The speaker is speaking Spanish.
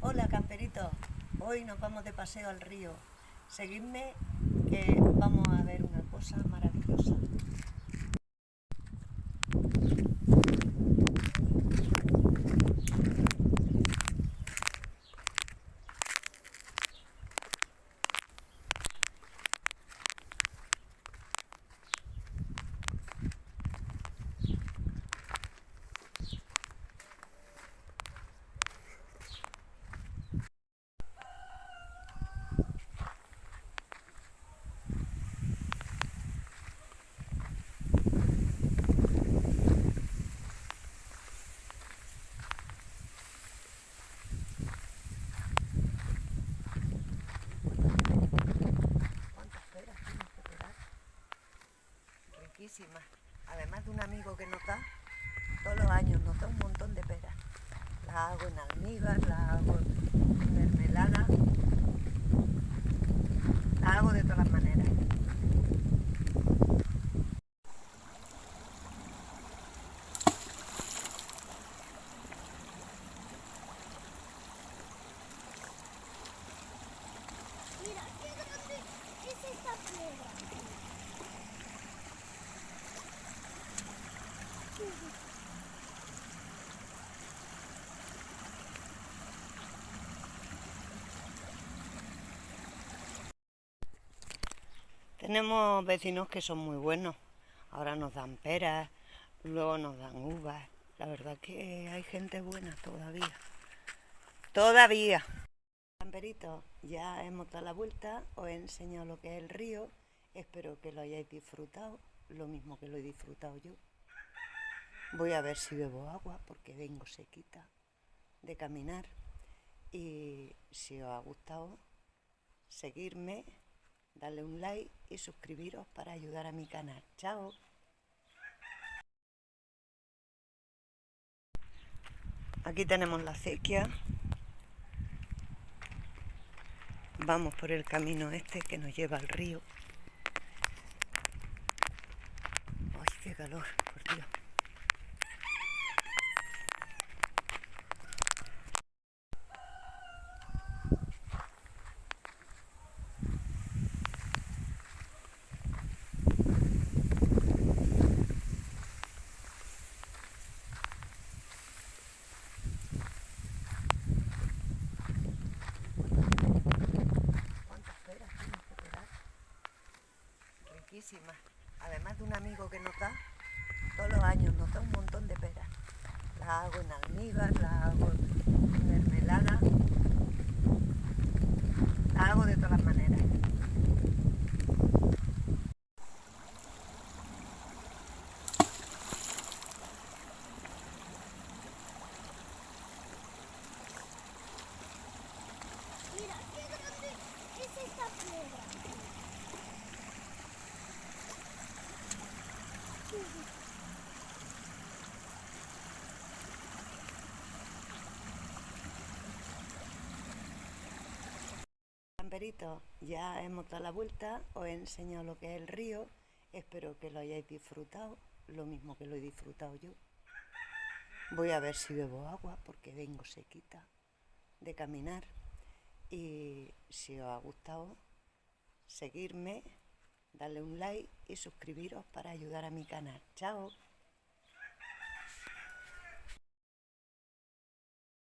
Hola camperitos, hoy nos vamos de paseo al río. Seguidme que vamos a ver una cosa maravillosa. ¿Cuántas peras tienes que pegar? Riquísimas. Además de un amigo que nos da, todos los años nos da un montón de peras. Las hago en almíbar, las hago en mermelada, las hago de todas las maneras. Mira, qué grande es esta piedra. Tenemos vecinos que son muy buenos. Ahora nos dan peras, luego nos dan uvas. La verdad que hay gente buena todavía. Todavía. Camperito, ya hemos dado la vuelta, os he enseñado lo que es el río, espero que lo hayáis disfrutado, lo mismo que lo he disfrutado yo. Voy a ver si bebo agua porque vengo sequita de caminar y si os ha gustado, seguirme, darle un like y suscribiros para ayudar a mi canal. ¡Chao! Aquí tenemos la acequia. Vamos por el camino este que nos lleva al río. ¡Ay, qué calor! Por Dios. ¿Cuántas peras tienes que pegar? Riquísimas. Además de un amigo que nos da, todos los años nos da un montón de peras. Las hago en almíbar, las hago en mermelada, las hago de todas las maneras. Mira, qué grande es esta piedra. Camperito, ya hemos dado la vuelta, os he enseñado lo que es el río, espero que lo hayáis disfrutado, lo mismo que lo he disfrutado yo. Voy a ver si bebo agua porque vengo sequita de caminar y si os ha gustado, seguirme, darle un like y suscribiros para ayudar a mi canal. ¡Chao!